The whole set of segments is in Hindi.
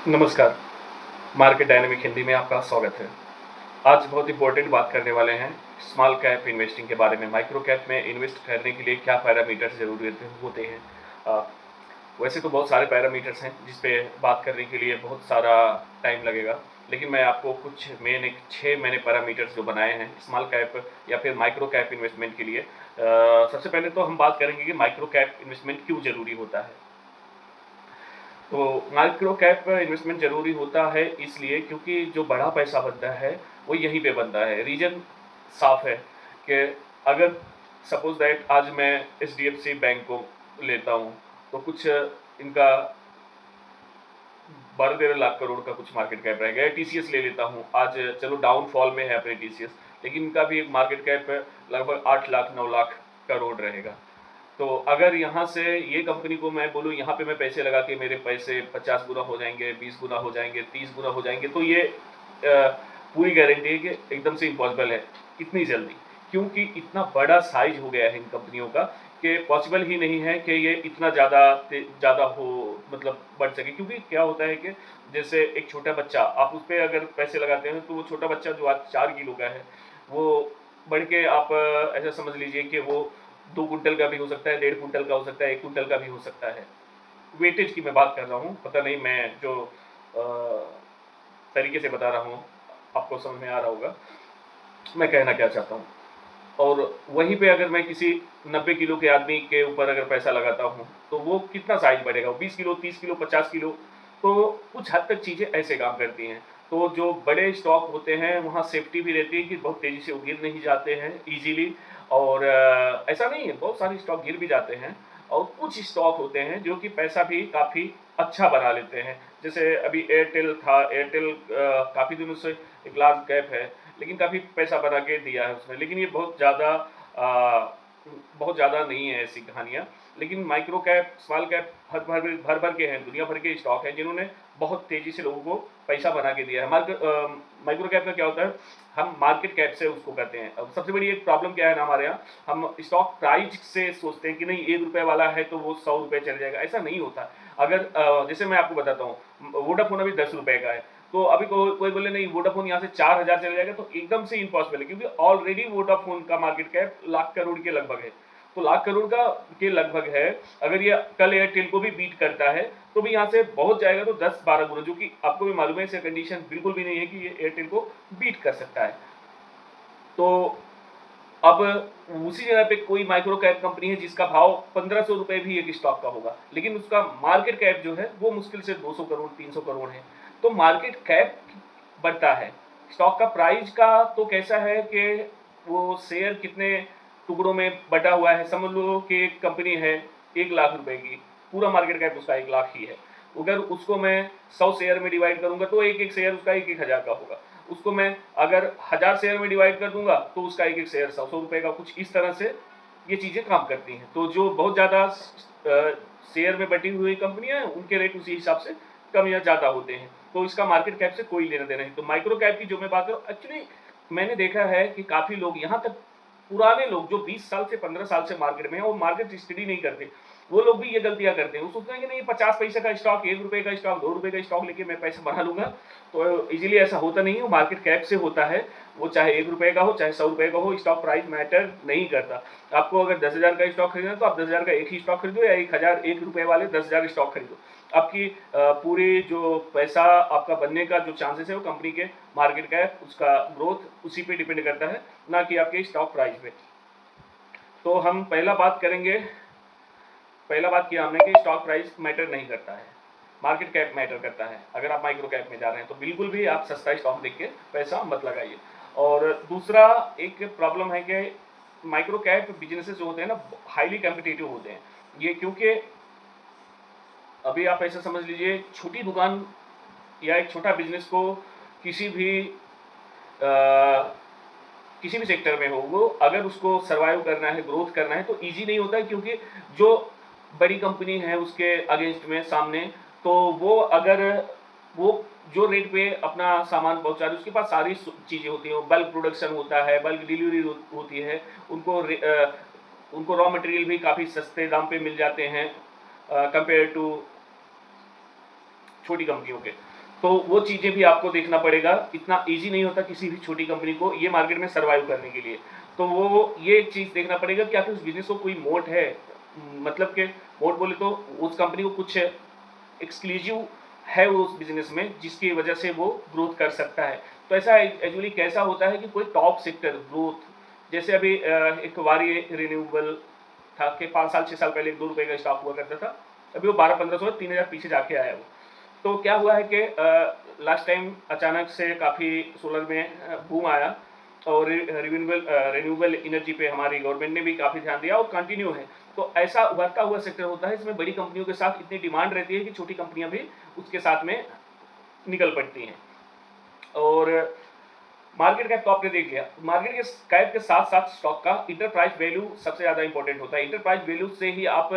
नमस्कार, मार्केट डायनामिक हिंदी में आपका स्वागत है। आज बहुत इम्पोर्टेंट बात करने वाले हैं स्मॉल कैप इन्वेस्टिंग के बारे में। माइक्रो कैप में इन्वेस्ट करने के लिए क्या पैरामीटर्स ज़रूरी होते हैं। अ, वैसे तो बहुत सारे पैरामीटर्स हैं जिस पे बात करने के लिए बहुत सारा टाइम लगेगा, लेकिन मैं आपको कुछ मैंने 6 मैंने पैरामीटर्स जो बनाए हैं स्मॉल कैप या फिर माइक्रो कैप इन्वेस्टमेंट के लिए। सबसे पहले तो हम बात करेंगे कि माइक्रो कैप इन्वेस्टमेंट क्यों ज़रूरी होता है। तो माइक्रो कैप इन्वेस्टमेंट ज़रूरी होता है इसलिए क्योंकि जो बड़ा पैसा बनता है वो यहीं पे बनता है। रीज़न साफ है कि अगर सपोज़ दैट आज मैं एचडीएफसी बैंक को लेता हूँ, तो कुछ इनका 12-13 लाख करोड़ का कुछ मार्केट कैप रहेगा। टीसीएस ले लेता हूँ, आज चलो डाउनफॉल में है अपने टीसीएस, लेकिन इनका भी एक मार्केट कैप लगभग 8 लाख 9 लाख करोड़ रहेगा। तो अगर यहाँ से ये कंपनी को मैं बोलूँ यहाँ पे मैं पैसे लगा के मेरे पैसे 50 गुना हो जाएंगे, 20 गुना हो जाएंगे, 30 गुना हो जाएंगे, तो ये पूरी गारंटी है कि एकदम से इम्पॉसिबल है इतनी जल्दी, क्योंकि इतना बड़ा साइज हो गया है इन कंपनियों का कि पॉसिबल ही नहीं है कि ये इतना ज़्यादा हो, मतलब बढ़ सके। क्योंकि क्या होता है कि जैसे एक छोटा बच्चा आप उस पर अगर पैसे लगाते हैं, तो वो छोटा बच्चा जो आज 4 किलो का है, वो बढ़ के आप ऐसा समझ लीजिए कि वो 2 कुंटल का भी हो सकता है, 1.5 कुंटल का हो सकता है, 1 कुंटल का भी हो सकता है। वेटेज की मैं बात कर रहा हूँ, पता नहीं मैं जो तरीके से बता रहा हूँ आपको समझ में आ रहा होगा मैं कहना क्या चाहता हूँ। और वहीं पे अगर मैं किसी 90 किलो के आदमी के ऊपर अगर पैसा लगाता हूँ, तो वो कितना साइज बढ़ेगा, 20 किलो, 30 किलो, 50 किलो। तो कुछ हद तक चीज़ें ऐसे काम करती हैं। तो जो बड़े स्टॉक होते हैं वहाँ सेफ्टी भी रहती है कि बहुत तेज़ी से वो गिर नहीं जाते हैं ईजिली। और ऐसा नहीं है, बहुत सारे स्टॉक गिर भी जाते हैं। और कुछ स्टॉक होते हैं जो कि पैसा भी काफ़ी अच्छा बना लेते हैं। जैसे अभी एयरटेल था, एयरटेल काफ़ी दिनों से एक लार्ज कैप है, लेकिन काफ़ी पैसा बना के दिया है उसने। लेकिन ये बहुत ज़्यादा नहीं है ऐसी कहानियाँ। लेकिन माइक्रो कैप, स्मॉल कैप भर भर के हैं, दुनिया भर के स्टॉक हैं जिन्होंने बहुत तेज़ी से लोगों को पैसा बना के दिया है। माइक्रो कैप का क्या होता है, हम मार्केट कैप से उसको करते हैं। अब सबसे बड़ी एक प्रॉब्लम क्या है ना हमारे यहाँ, हम स्टॉक प्राइस से सोचते हैं कि नहीं 1 रुपये वाला है तो वो 100 रुपये चल जाएगा। ऐसा नहीं होता। अगर जैसे मैं आपको बताता हूँ, वोडाफोन अभी 10 रुपये का है, तो अभी कोई बोले नहीं वोडाफोन यहाँ से 4,000 चला जाएगा, तो एकदम से इम्पॉसिबल है, क्योंकि ऑलरेडी वोडाफोन का मार्केट कैप लाख करोड़ के लगभग है। तो लाख करोड़ का के लगभग है। अगर ये कल एयरटेल को भी बीट करता है, तो भी यहाँ से बहुत जाएगा तो 10-12 गुना, जो कि आपको भी मालूम है इसे कंडीशन बिल्कुल भी नहीं है कि ये एयरटेल को बीट कर सकता है। तो अब उसी जगह पे कोई माइक्रो कैप कंपनी है जिसका भाव 1500 रुपए भी एक स्टॉक का होगा, लेकिन उसका मार्केट कैप जो है वो मुश्किल से 200 करोड़ 300 करोड़ है। तो मार्केट कैप बढ़ता है, स्टॉक का प्राइस का तो कैसा है कि वो शेयर कितने टुकड़ों में बटा हुआ है। समझ लो कि एक कंपनी है 1 लाख रुपए की, पूरा मार्केट कैप उसका 1 लाख ही है। अगर उसको मैं 100 शेयर में डिवाइड करूंगा तो एक एक शेयर उसका 1-1 हज़ार का होगा। उसको मैं अगर 1000 शेयर में डिवाइड कर दूंगा तो उसका एक एक शेयर 100-100 रुपए का, कुछ इस तरह से ये चीज़ें काम करती हैं। तो जो बहुत ज़्यादा शेयर में बटी हुई कंपनियां हैं उनके रेट उसी हिसाब से कम या ज़्यादा होते हैं। तो इसका मार्केट कैप से कोई लेना देना नहीं। तो माइक्रो कैप की जो मैं बात करूँ, एक्चुअली मैंने देखा है कि काफ़ी लोग, यहाँ तक पुराने लोग जो 20 साल से 15 साल से मार्केट में है, वो मार्केट स्टडी नहीं करते, वो लोग भी ये गलतियां करते हैं। वो सोचते हैं कि नहीं 50 पैसे का स्टॉक, 1 रुपए का स्टॉक, 2 रुपए का स्टॉक लेके मैं पैसा बना लूंगा। तो इजीली ऐसा होता नहीं है, वो मार्केट कैप से होता है। वो चाहे 1 रुपए का हो चाहे 100 रुपए का हो, स्टॉक प्राइस मैटर नहीं करता। आपको अगर 10,000 का स्टॉक खरीदना है तो आप 10,000 का एक ही स्टॉक खरीदो, या 1,000 1 रुपए वाले 10,000 स्टॉक खरीदो। आपकी पूरी जो पैसा आपका बनने का जो चांसेस है वो कंपनी के मार्केट कैप, उसका ग्रोथ उसी पे डिपेंड करता है, ना कि आपके स्टॉक प्राइस पे। तो हम पहला बात किया हमने कि स्टॉक प्राइस मैटर नहीं करता है, मार्केट कैप मैटर करता है। अगर आप माइक्रो कैप में जा रहे हैं तो बिल्कुल भी आप सस्ता स्टॉक देख के पैसा मत लगाइए। और दूसरा एक प्रॉब्लम है कि माइक्रो कैप बिजनेसेस जो होते हैं ना, हाईली कॉम्पिटिटिव होते हैं। ये क्योंकि अभी आप ऐसा समझ लीजिए, छोटी दुकान या एक छोटा बिजनेस को किसी भी अ, किसी भी सेक्टर में हो, वो अगर उसको सर्वाइव करना है, ग्रोथ करना है, तो इजी नहीं होता है, क्योंकि जो बड़ी कंपनी है उसके अगेंस्ट में सामने, तो वो अगर वो जो रेट पे अपना सामान पहुंचा रही है, उसके पास सारी चीज़ें होती हैं, बल्क प्रोडक्शन होता है, बल्क डिलीवरी होती है। उनको उनको रॉ मटेरियल भी काफ़ी सस्ते दाम पे मिल जाते हैं कंपेयर टू छोटी कंपनियों के। तो वो चीज़ें भी आपको देखना पड़ेगा, इतना ईज़ी नहीं होता किसी भी छोटी कंपनी को ये मार्केट में सर्वाइव करने के लिए। तो वो ये एक चीज़ देखना पड़ेगा कि आखिर उस बिज़नेस को कोई मोट है, मतलब कि मोट बोले तो उस कंपनी को कुछ एक्सक्लूसिव है वो उस बिज़नेस में जिसकी वजह से वो ग्रोथ कर सकता है। तो ऐसा एक्चुअली कैसा होता है कि कोई टॉप सेक्टर ग्रोथ, जैसे अभी एक वारी रिन्यूएबल था कि 5 साल 6 साल पहले ₹2 का स्टॉक हुआ करता था, अभी वो 12-1500 3000 पीछे जाके आया वो। तो क्या हुआ है कि लास्ट टाइम अचानक से काफ़ी सोलर में बूम आया और रिन्यूएबल एनर्जी पे हमारी गवर्नमेंट ने भी काफ़ी ध्यान दिया और कंटिन्यू है। तो ऐसा उभरता हुआ सेक्टर होता है, इसमें बड़ी कंपनियों के साथ इतनी डिमांड रहती है कि छोटी कंपनियां भी उसके साथ में निकल पड़ती हैं। और मार्केट कैप तो आपने देख लिया, मार्केट के कैप के साथ साथ स्टॉक का इंटरप्राइज वैल्यू सबसे ज़्यादा इंपॉर्टेंट होता है। इंटरप्राइज वैल्यू से ही आप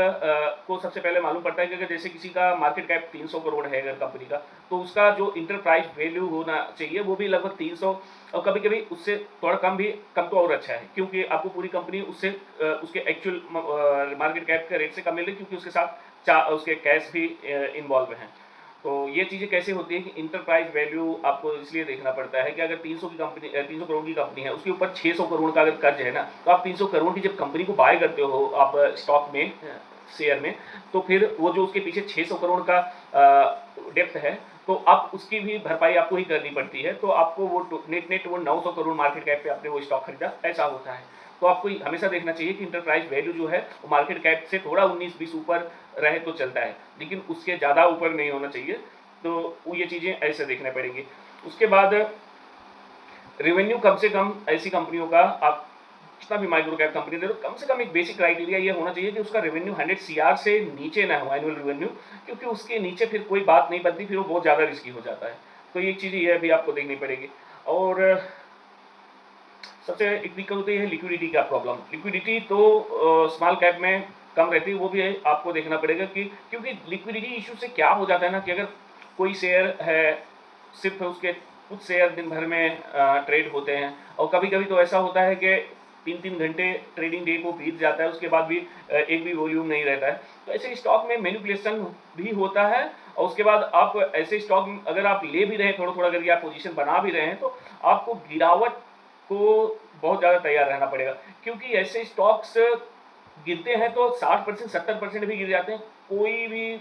को सबसे पहले मालूम पड़ता है कि अगर जैसे किसी का मार्केट कैप 300 करोड़ है अगर कंपनी का, तो उसका जो इंटरप्राइज वैल्यू होना चाहिए वो भी लगभग 300 और कभी कभी उससे थोड़ा कम भी, कम तो और अच्छा है, क्योंकि आपको पूरी कंपनी उससे उसके एक्चुअल मार्केट कैप के रेट से कम मिल रही, क्योंकि उसके साथ उसके कैश भी इन्वॉल्व हैं। तो ये चीज़ें कैसे होती है कि इंटरप्राइज वैल्यू आपको इसलिए देखना पड़ता है कि अगर 300 की कंपनी 300 करोड़ की कंपनी है, उसके ऊपर 600 करोड़ का अगर कर्ज है ना, तो आप 300 करोड़ की जब कंपनी को बाय करते हो आप स्टॉक में, शेयर में, तो फिर वो जो उसके पीछे 600 करोड़ का डेप्थ है, तो आप उसकी भी भरपाई आपको ही करनी पड़ती है। तो आपको वो नेट नेट वो 900 करोड़ मार्केट कैप पे आपने वो स्टॉक खरीदा, ऐसा होता है। तो आपको हमेशा देखना चाहिए कि इंटरप्राइज वैल्यू जो है वो मार्केट कैप से थोड़ा 19-20 ऊपर रहे तो चलता है, लेकिन उसके ज़्यादा ऊपर नहीं होना चाहिए। तो वो ये चीज़ें ऐसे देखने पड़ेंगी। उसके बाद रेवेन्यू कम से कम ऐसी कंपनियों का, आप जितना भी माइक्रो कैप कंपनी दे लो, कम से कम एक बेसिक क्राइटेरिया ये होना चाहिए कि उसका रेवेन्यू 100 सीआर से नीचे ना हो, एनुअल रेवेन्यू, क्योंकि उसके नीचे फिर कोई बात नहीं बनती, फिर वो बहुत ज़्यादा रिस्की हो जाता है। तो ये चीज़ ये भी आपको देखनी पड़ेगी। और सबसे एक दिक्कत होती है लिक्विडिटी का प्रॉब्लम। लिक्विडिटी तो स्मॉल कैप में कम रहती है, वो भी आपको देखना पड़ेगा कि, क्योंकि लिक्विडिटी इशू से क्या हो जाता है ना कि अगर कोई शेयर है, सिर्फ उसके कुछ शेयर दिन भर में ट्रेड होते हैं, और कभी कभी तो ऐसा होता है कि 3-3 घंटे ट्रेडिंग डे को बीत जाता है, उसके बाद भी एक भी वॉल्यूम नहीं रहता है। तो ऐसे स्टॉक में मैनिपुलेशन भी होता है, और उसके बाद आप ऐसे स्टॉक अगर आप ले भी रहे हैं थोड़ा थोड़ा करके, आप पोजीशन बना भी रहे हैं, तो आपको गिरावट को बहुत ज़्यादा तैयार रहना पड़ेगा, क्योंकि ऐसे स्टॉक्स गिरते हैं तो 60% 70% भी गिर जाते हैं, कोई भी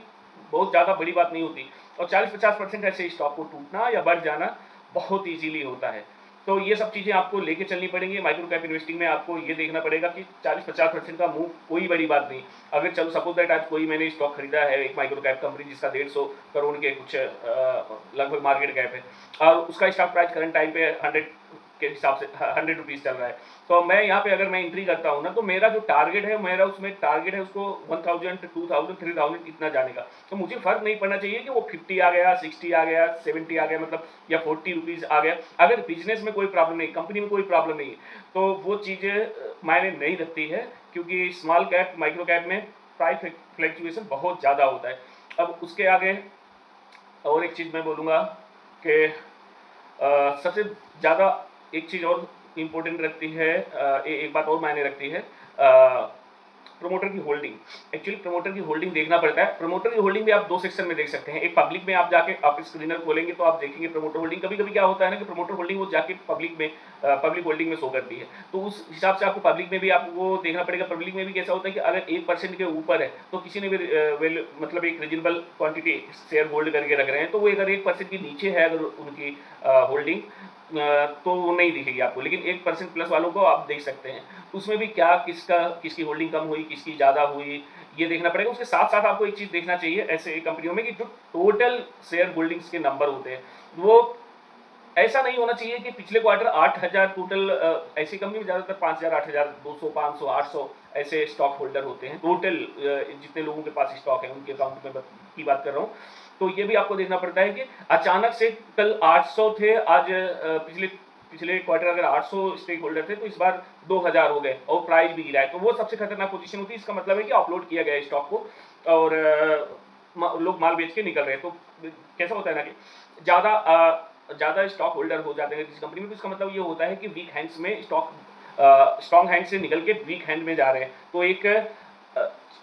बहुत ज़्यादा बड़ी बात नहीं होती, और 40-50% ऐसे स्टॉक को टूटना या बढ़ जाना बहुत ईजीली होता है। तो ये सब चीज़ें आपको लेके चलनी पड़ेंगी। माइक्रो कैप इन्वेस्टिंग में आपको ये देखना पड़ेगा कि 40-50% का मूव कोई बड़ी बात नहीं। अगर चलो सपोज दैट आज कोई मैंने स्टॉक खरीदा है एक माइक्रो कैप कंपनी जिसका 150 करोड़ के कुछ लगभग मार्केट कैप है, और उसका स्टॉक प्राइस करंट टाइम पे 100 के हिसाब से 100 रुपीज़ चल रहा है, तो मैं यहाँ पे अगर मैं एंट्री करता हूँ ना, तो मेरा जो टारगेट है, मेरा उसमें टारगेट है उसको 1000 2000 3000 इतना जाने का। तो मुझे फर्क नहीं पड़ना चाहिए कि वो 50 आ गया, 60 आ गया, 70 आ गया, मतलब या 40 रुपीज़ आ गया। अगर बिजनेस में कोई प्रॉब्लम नहीं, कंपनी में कोई प्रॉब्लम नहीं, तो वो चीज़ें मायने नहीं रखती है, क्योंकि स्मॉल कैप माइक्रो कैप में प्राइस फ्लैक्चुएशन बहुत ज़्यादा होता है। अब उसके आगे और एक चीज़ मैं बोलूँगा कि सबसे ज़्यादा एक चीज़ और इम्पोर्टेंट रखती है, एक बात और मायने रखती है, प्रमोटर की होल्डिंग। एक्चुअली प्रमोटर की होल्डिंग देखना पड़ता है। प्रमोटर की होल्डिंग भी आप दो सेक्शन में देख सकते हैं। एक पब्लिक में आप जाके आप स्क्रीनर खोलेंगे तो आप देखेंगे प्रमोटर होल्डिंग। कभी कभी क्या होता है ना कि प्रमोटर होल्डिंग वो जाके पब्लिक में पब्लिक होल्डिंग में शो करती है, तो उस हिसाब से आपको पब्लिक में भी आपको देखना पड़ेगा। पब्लिक में भी कैसा होता है कि अगर 1% के ऊपर है तो किसी ने भी मतलब एक रीजनेबल क्वांटिटी शेयर होल्ड करके रख रहे हैं, तो वो अगर 1% के नीचे है अगर उनकी होल्डिंग, तो वो नहीं दिखेगी आपको, लेकिन 1% प्लस वालों को आप देख सकते हैं। उसमें भी क्या किसकी होल्डिंग कम हुई, किसकी ज़्यादा हुई, ये देखना पड़ेगा। उसके साथ साथ आपको एक चीज़ देखना चाहिए ऐसे कंपनियों में कि जो टोटल शेयर होल्डिंग्स के नंबर होते हैं, वो ऐसा नहीं होना चाहिए कि पिछले क्वार्टर 8000 टोटल, ऐसी कंपनी में ज़्यादातर 5000, 8000, 200, 500, 800 ऐसे स्टॉक होल्डर होते हैं टोटल, जितने लोगों के पास स्टॉक है उनके अकाउंट में की बात कर रहा हूँ। तो ये भी आपको देखना पड़ता है कि अचानक से कल 800 थे, आज पिछले पिछले क्वार्टर अगर 800 स्टेक होल्डर थे तो इस बार 2000 हो गए और प्राइस भी गिरा है, तो वो सबसे खतरनाक पोजीशन होती है। इसका मतलब है कि अपलोड किया गया है स्टॉक को और लोग माल बेच के निकल रहे हैं। तो कैसा होता है ना कि ज़्यादा स्टॉक होल्डर हो जाते हैं किसी कंपनी में, तो इसका मतलब ये होता है कि वीक हैंड्स में स्टॉक स्ट्रॉन्ग हैंड से निकल के वीक हैंड में जा रहे हैं। तो एक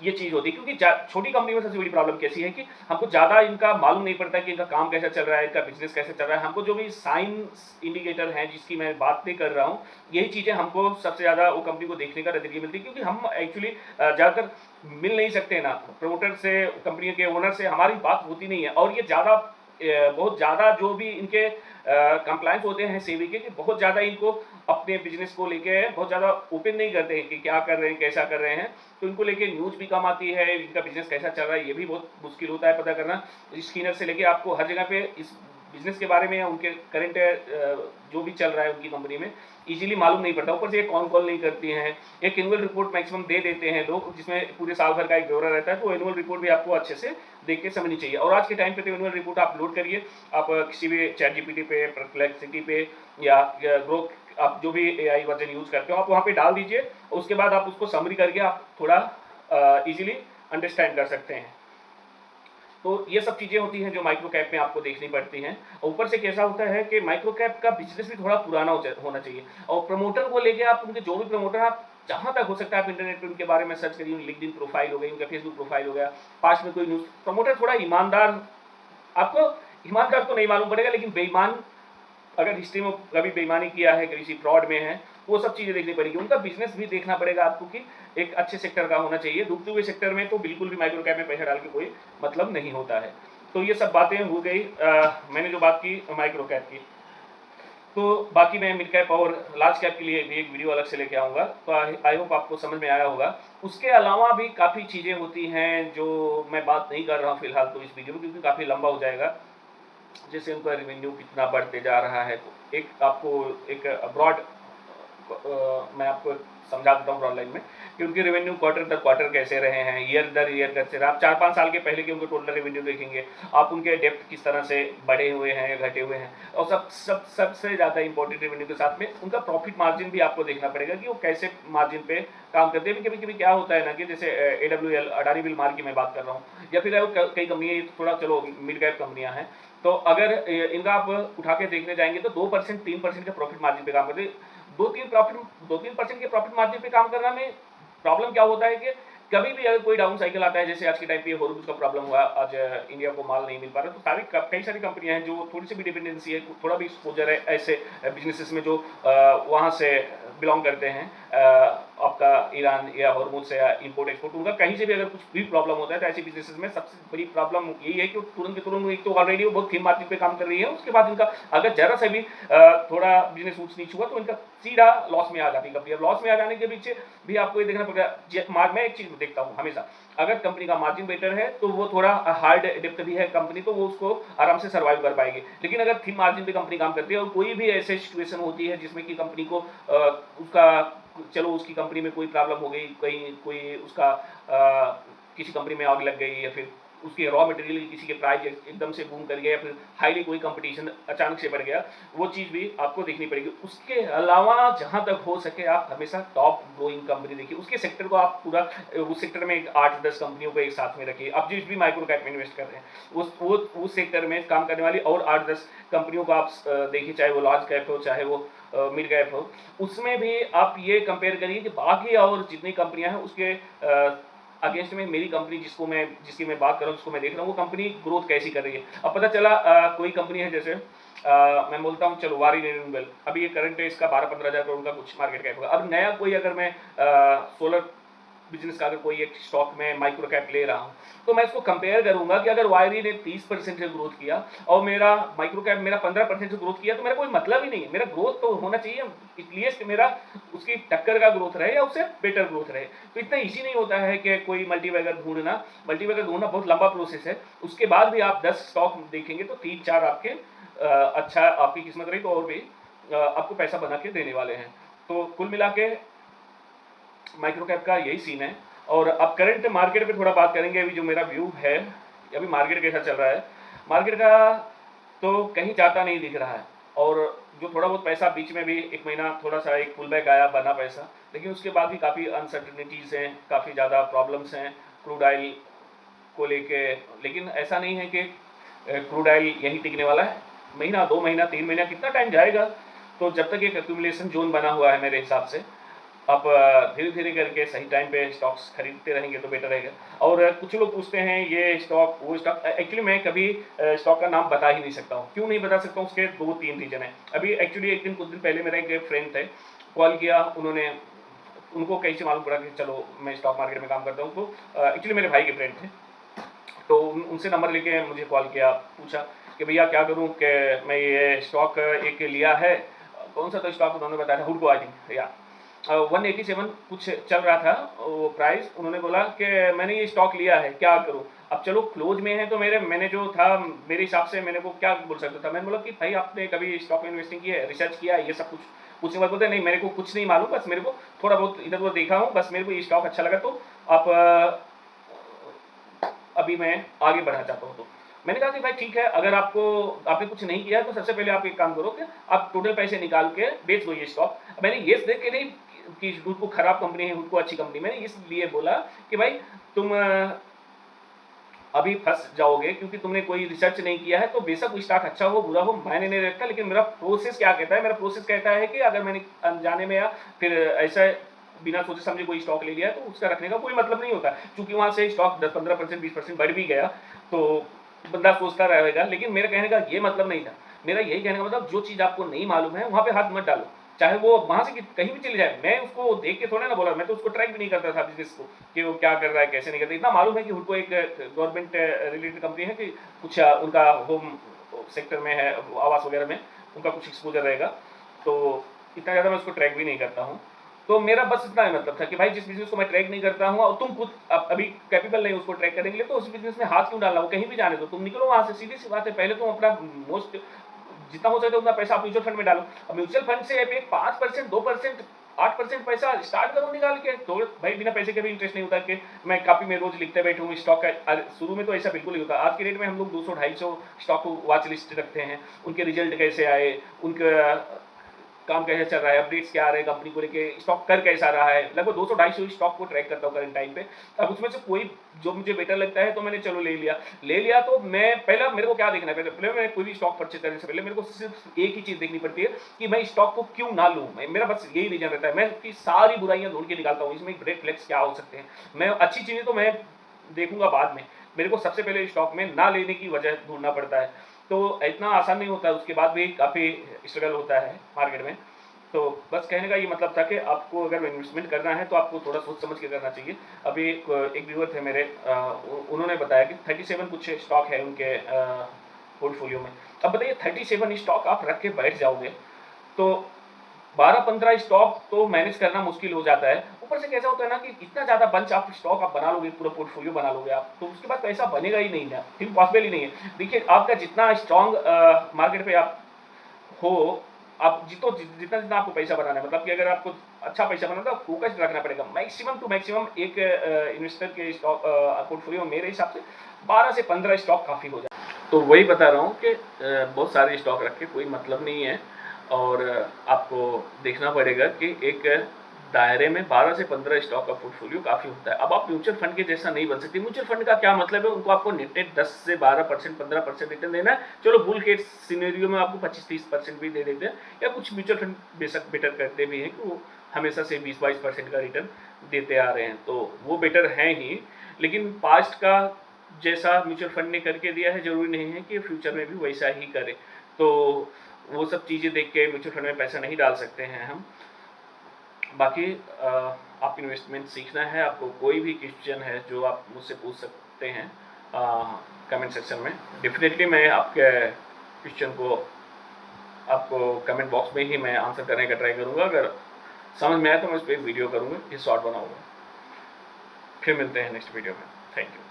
ये चीज़ होती है, क्योंकि छोटी कंपनी में सबसे बड़ी प्रॉब्लम कैसी है कि हमको ज़्यादा इनका मालूम नहीं पड़ता कि इनका काम कैसा चल रहा है, इनका बिजनेस कैसे चल रहा है। हमको जो भी साइंस इंडिकेटर हैं जिसकी मैं बात नहीं कर रहा हूँ, यही चीज़ें हमको सबसे ज़्यादा वो कंपनी को देखने का नजरिए मिलती है, क्योंकि हम एक्चुअली ज़्यादातर मिल नहीं सकते ना प्रमोटर से, कंपनी के ओनर से हमारी बात होती नहीं है। और ये ज़्यादा बहुत ज़्यादा जो भी इनके कंप्लायंस होते हैं सेबी के, कि बहुत ज़्यादा इनको अपने बिजनेस को लेके बहुत ज़्यादा ओपन नहीं करते हैं कि क्या कर रहे हैं, कैसा कर रहे हैं। तो इनको लेके न्यूज़ भी कम आती है, इनका बिजनेस कैसा चल रहा है ये भी बहुत मुश्किल होता है पता करना। स्किनर से लेके आपको हर जगह पे इस बिजनेस के बारे में या उनके करंट जो भी चल रहा है उनकी कंपनी में इजीली मालूम नहीं पड़ता। ऊपर से एक कॉल नहीं करती हैं, एक एनुअल रिपोर्ट मैक्सिमम दे देते हैं लोग जिसमें पूरे साल भर का एक ब्यौरा रहता है। तो एनुअल रिपोर्ट भी आपको अच्छे से देख के समझनी चाहिए। और आज के टाइम पे तो एनुअल रिपोर्ट आप लोड करिए, आप किसी भी चैट जीपीटी पे, परप्लेक्सिटी पे या ग्रोक, आप जो भी एआई वर्जन यूज करते हो आप वहाँ पे डाल दीजिए। उसके बाद आप उसको समरी करके आप थोड़ा इजीली अंडरस्टैंड कर सकते हैं। तो ये सब चीज़ें होती हैं जो माइक्रो कैप में आपको देखनी पड़ती हैं। ऊपर से कैसा होता है कि माइक्रो कैप का बिजनेस भी थोड़ा पुराना होना चाहिए। और प्रमोटर को लेके आप उनके जो भी प्रमोटर, आप जहाँ तक हो सकता है आप इंटरनेट पे उनके बारे में सर्च करिए, लिंक्डइन प्रोफाइल हो गई, उनका फेसबुक प्रोफाइल हो गया, पास में कोई न्यूज़। प्रमोटर थोड़ा ईमानदार, आपको ईमानदार तो नहीं मालूम पड़ेगा, लेकिन बेईमान अगर हिस्ट्री में कभी बेईमानी किया है, किसी फ्रॉड में है, वो सब चीज़ें देखनी पड़ेगी। उनका बिजनेस भी देखना पड़ेगा आपको कि एक अच्छे सेक्टर का होना चाहिए। डूबते हुए सेक्टर में तो बिल्कुल भी माइक्रो कैप में पैसा डाल के कोई मतलब नहीं होता है। तो ये सब बातें हो गई, मैंने जो बात की माइक्रो कैप की। तो बाकी मैं मिड कैप और लार्ज कैप के लिए भी एक वीडियो अलग से लेके आऊँगा। तो आई होप आपको समझ में आया होगा। उसके अलावा भी काफ़ी चीज़ें होती हैं जो मैं बात नहीं कर रहा हूँ फिलहाल तो इस वीडियो में, क्योंकि काफ़ी लंबा हो जाएगा। जैसे उनका रेवेन्यू कितना बढ़ते जा रहा है, तो एक आपको एक ब्रॉड मैं आपको समझा देता हूँ ब्रॉड लाइन में कि उनके रेवेन्यू क्वार्टर दर क्वार्टर कैसे रहे हैं, ईयर दर ईयर कैसे रहे। आप 4-5 साल के पहले के उनके टोटल रेवेन्यू देखेंगे, आप उनके डेप्थ किस तरह से बढ़े हुए हैं या घटे हुए हैं। और सबसे ज़्यादा इंपॉर्टेंट रेवेन्यू के साथ में उनका प्रॉफिट मार्जिन भी आपको देखना पड़ेगा कि वो कैसे मार्जिन पे काम करते हैं। कभी कभी क्या होता है ना कि जैसे AWL, अडानी बिलमार की मैं बात कर रहा हूँ, या फिर कई कंपनियाँ थोड़ा चलो मिड कैप कंपनियाँ हैं, तो अगर इनका आप उठा के देखने जाएंगे तो 2% 3% के प्रॉफिट मार्जिन पे काम करते हैं। 2-3% के प्रॉफिट मार्जिन पे काम करना में प्रॉब्लम क्या होता है कि कभी भी अगर कोई डाउन साइकिल आता है, जैसे आज के टाइम पे हॉर्मोज का प्रॉब्लम हुआ, आज इंडिया को माल नहीं मिल पा रहा, तो कई सारी कंपनियां हैं जो थोड़ी सी भी डिपेंडेंसी है, थोड़ा भी एक्सपोजर है ऐसे बिजनेसेस में जो वहाँ से बिलोंग करते हैं, आपका ईरान या हॉर्मोज से या इंपोर्ट एक्सपोर्ट, उनका कहीं से भी अगर कुछ भी प्रॉब्लम होता है तो ऐसी बिजनेसेस में सबसे बड़ी प्रॉब्लम यही है कि तुरंत के तुरंत एक तो ऑलरेडी वो बहुत थिन मार्जिन पे काम कर रही है, उसके बाद इनका अगर जरा सा भी थोड़ा बिजनेस ऊंच नीच हुआ तो इनका सीधा लॉस में आ जाती है कंपनी। अब लॉस में आ जाने के पीछे भी आपको ये देखना पड़ेगा। मैं एक चीज देखता हूँ हमेशा, अगर कंपनी का मार्जिन बेटर है तो वो थोड़ा हार्ड डेप्थ भी है कंपनी, तो वो उसको आराम से सर्वाइव कर पाएगी। लेकिन अगर थिन मार्जिन पे कंपनी काम करती है और कोई भी ऐसे सिचुएशन होती है जिसमें कि कंपनी को उसका, चलो उसकी कंपनी में कोई प्रॉब्लम हो गई, कहीं कोई उसका किसी कंपनी में आग लग गई, या फिर उसके रॉ मटेरियल किसी के प्राइस एकदम से बूम कर गया, या फिर हाईली कोई कंपटीशन अचानक से बढ़ गया, वो चीज़ भी आपको देखनी पड़ेगी। उसके अलावा जहाँ तक हो सके आप हमेशा टॉप ग्रोइंग कंपनी देखिए, उसके सेक्टर को आप पूरा उस सेक्टर में 8-10 कंपनियों को एक साथ में रखिए। आप जिस भी माइक्रो कैप में इन्वेस्ट कर रहे हैं उस सेक्टर में काम करने वाली और 8-10 कंपनियों को आप देखिए, चाहे वो लार्ज कैप हो चाहे वो मिड कैप हो, उसमें भी आप ये कंपेयर करिए कि बाकी और जितनी कंपनियां हैं उसके अगेंस्ट में मेरी कंपनी जिसकी मैं बात कर रहा हूँ, जिसको मैं देख रहा हूँ, वो कंपनी ग्रोथ कैसी कर रही है। अब पता चला कोई कंपनी है, जैसे मैं बोलता हूँ चलो वारी रिन्यूएबल, अभी ये करंट है इसका 12-15 हज़ार करोड़ का कुछ मार्केट कैप होगा। अब नया कोई अगर मैं सोलर बिजनेस का अगर कोई एक स्टॉक में माइक्रो कैप ले रहा हूँ, तो मैं इसको कंपेयर करूंगा कि अगर वायरी ने 30% से ग्रोथ किया और मेरा माइक्रो कैप मेरा 15% से ग्रोथ किया, तो मेरा कोई मतलब ही नहीं है। मेरा ग्रोथ तो होना चाहिए एटलीस्ट मेरा उसकी टक्कर का ग्रोथ रहे या उससे बेटर ग्रोथ रहे। तो इतना ईजी नहीं होता है कि कोई मल्टीबैगर ढूंढना बहुत लंबा प्रोसेस है। उसके बाद भी आप 10 स्टॉक देखेंगे तो 3-4 आपके अच्छा आपकी किस्मत रही तो और भी आपको पैसा बना के देने वाले हैं। तो कुल मिला के माइक्रो कैप का यही सीन है। और अब करंट मार्केट पे थोड़ा बात करेंगे। अभी जो मेरा व्यू है, अभी मार्केट कैसा चल रहा है, मार्केट का तो कहीं जाता नहीं दिख रहा है। और जो थोड़ा बहुत पैसा बीच में भी एक महीना थोड़ा सा एक पुल बैक आया, बना पैसा, लेकिन उसके बाद भी काफ़ी अनसर्टनिटीज़ हैं, काफ़ी ज़्यादा प्रॉब्लम्स हैं क्रूड ऑयल को लेके। लेकिन ऐसा नहीं है कि क्रूड ऑयल यहीं टिकने वाला है। महीना, 2 महीना, 3 महीना, कितना टाइम जाएगा। तो जब तक एक एक्यूमुलेशन जोन बना हुआ है मेरे हिसाब से, आप धीरे धीरे करके सही टाइम पे स्टॉक्स खरीदते रहेंगे तो बेटर रहेगा। और कुछ लोग पूछते हैं ये स्टॉक वो स्टॉक, एक्चुअली मैं कभी स्टॉक का नाम बता ही नहीं सकता हूँ। क्यों नहीं बता सकता हूँ, उसके 2-3 रीज़न है। अभी एक्चुअली कुछ दिन पहले मेरा एक फ्रेंड थे, कॉल किया उन्होंने, उनको कैसे मालूम पड़ा कि चलो मैं स्टॉक मार्केट में काम करता हूँ, तो एक्चुअली मेरे भाई के फ्रेंड थे, तो उनसे नंबर लेके मुझे कॉल किया, पूछा कि भैया क्या करूं कि मैं ये स्टॉक एक लिया है, कौन सा तो स्टॉक उन्होंने बताया था, हुडको आई थिंक, या 187 कुछ चल रहा था वो प्राइस। उन्होंने बोला कि मैंने ये स्टॉक लिया है, क्या करूं? अब चलो क्लोज में है तो मैंने जो था मेरे हिसाब से मैंने को क्या बोल सकता था, मैंने बोला कि भाई आपने कभी स्टॉक में इन्वेस्टिंग की है, रिसर्च किया है, ये सब कुछ पूछने के बाद बोलते नहीं मेरे को कुछ नहीं मालूम, बस मेरे को थोड़ा बहुत इधर उधर देखा हूँ, बस मेरे को ये स्टॉक अच्छा लगा तो आप अभी मैं आगे बढ़ना चाहता हूँ। तो मैंने कहा कि भाई ठीक है, अगर आपको आपने कुछ नहीं किया तो सबसे पहले आप एक काम करो कि आप टोटल पैसे निकाल के बेच दो ये स्टॉक। मैंने ये देख के नहीं कि उसको खराब कंपनी है, उसको अच्छी कंपनी, मैंने इसलिए बोला कि भाई तुम अभी फंस जाओगे क्योंकि तुमने कोई रिसर्च नहीं किया है। तो बेशक वो स्टॉक अच्छा हो बुरा हो मायने नहीं रखता, लेकिन मेरा प्रोसेस क्या कहता है, मेरा प्रोसेस कहता है कि अगर मैंने अनजाने में या फिर ऐसा बिना सोचे समझे कोई स्टॉक ले लिया तो उसका रखने का कोई मतलब नहीं होता, क्योंकि वहां से स्टॉक 10-15% 20% बढ़ भी गया तो बंदा सोचता रहेगा। लेकिन मेरे कहने का ये मतलब नहीं था, मेरा यही कहने का मतलब जो चीज़ आपको नहीं मालूम है वहां पे हाथ मत डालो, चाहे वो वहां से कहीं भी चली जाए। मैं उसको देख के थोड़ा ना बोला, मैं तो उसको ट्रैक भी नहीं करता था बिजनेस को कि वो क्या कर रहा है कैसे नहीं करता। इतना मालूम है कि उनको एक गवर्नमेंट रिलेटेड कंपनी है कि कुछ उनका होम सेक्टर में है, आवास वगैरह में उनका कुछ एक्सपोजर रहेगा, तो इतना ज़्यादा मैं उसको ट्रैक भी नहीं करता हूँ। तो मेरा बस इतना ही मतलब था कि भाई जिस बिजनेस को मैं ट्रैक नहीं करता हूँ और तुम खुद अभी कैपेबल नहीं उसको ट्रैक करने के लिए, तो उस बिजनेस में हाथ क्यों डालना, वो कहीं भी जाने दो, तुम निकलो वहां से, सीधी सी बात है। पहले तुम अपना मोस्ट जितना हो सकता है उतना पैसा आप म्यूचुअल फंड में डालो। अब म्यूचुअल फंड से 5%, 2%, 8% पैसा स्टार्ट करो निकाल के। तो भाई बिना पैसे के भी इंटरेस्ट नहीं होता कि मैं कॉपी में रोज लिखते बैठूँ स्टॉक का। शुरू में तो ऐसा बिल्कुल नहीं होता। आज के डेट में हम लोग 200-250 स्टॉक को वॉच लिस्ट रखते हैं, उनके रिजल्ट कैसे आए, उनका काम कैसे चल रहा है, अपडेट्स क्या आ रहे हैं कंपनी को लेके, स्टॉक कर कैसा रहा है। लगभग 200-250 स्टॉक को ट्रैक करता हूँ करंट टाइम पे। अब उसमें से कोई जो मुझे बेटर लगता है तो मैंने चलो ले लिया। तो मैं पहला मेरे को क्या देखना है, पहले मैं कोई भी स्टॉक परचेज करने से पहले मेरे को सिर्फ एक ही चीज़ देखनी पड़ती है कि मैं स्टॉक को क्यों ना लूँ। मेरा बस यही रीजन रहता है, मैं उसकी सारी बुराइयां ढूंढ के निकालता हूँ, इसमें रेड फ्लैग्स क्या हो सकते हैं। मैं अच्छी चीज़ें तो मैं देखूंगा बाद में, मेरे को सबसे पहले स्टॉक में ना लेने की वजह ढूंढना पड़ता है। तो इतना आसान नहीं होता, उसके बाद भी काफ़ी स्ट्रगल होता है मार्केट में। तो बस कहने का ये मतलब था कि आपको अगर इन्वेस्टमेंट करना है तो आपको थोड़ा सोच समझ के करना चाहिए। अभी एक व्यूअर थे मेरे, उन्होंने बताया कि 37 कुछ स्टॉक है उनके पोर्टफोलियो में। अब बताइए 37 स्टॉक आप रख के बैठ जाओगे तो 12-15 स्टॉक तो मैनेज करना मुश्किल हो जाता है। ऊपर से कैसा होता है ना कि इतना ज़्यादा बंच आप स्टॉक आप बना लोगे, पूरा पोर्टफोलियो बना लोगे आप, तो उसके बाद पैसा बनेगा ही नहीं है, फिर पॉसिबल ही नहीं है। देखिए आपका जितना स्ट्रॉन्ग मार्केट पे आप हो, आप जितना जितना आपको पैसा बनाना है, मतलब कि अगर आपको अच्छा पैसा बनाना है तो फोकस रखना पड़ेगा। मैक्सिमम टू मैक्सिमम एक इन्वेस्टर के स्टॉक पोर्टफोलियो मेरे हिसाब से 12 से 15 स्टॉक काफ़ी हो जाए। तो वही बता रहा हूँ कि बहुत सारे स्टॉक रख के कोई मतलब नहीं है, और आपको देखना पड़ेगा कि एक दायरे में 12 से 15 स्टॉक का पोर्टफोलियो काफ़ी होता है। अब आप म्यूचुअल फंड के जैसा नहीं बन सकते। म्यूचुअल फंड का क्या मतलब है, उनको आपको नेट 10 से 12%, 15% रिटर्न देना है। चलो बुल केस सिनेरियो में आपको 25-30% भी दे देते हैं, या कुछ म्यूचुअल फंड बेशक बेटर करते भी हैं कि वो हमेशा से 20-22% का रिटर्न देते आ रहे हैं, तो वो बेटर हैं ही। लेकिन पास्ट का जैसा म्यूचुअल फंड ने करके दिया है, ज़रूरी नहीं है कि फ्यूचर में भी वैसा ही करे। तो वो सब चीज़ें देख के म्यूचुअल फंड में पैसा नहीं डाल सकते हैं हम। बाकी आप इन्वेस्टमेंट सीखना है, आपको कोई भी क्वेश्चन है जो आप मुझसे पूछ सकते हैं कमेंट सेक्शन में। डेफिनेटली मैं आपके क्वेश्चन को आपको कमेंट बॉक्स में ही मैं आंसर करने का ट्राई करूँगा। अगर समझ में आया तो मैं उस पर एक वीडियो करूँगा, ये शॉर्ट बनाऊँगा। फिर मिलते हैं नेक्स्ट वीडियो में। Thank you.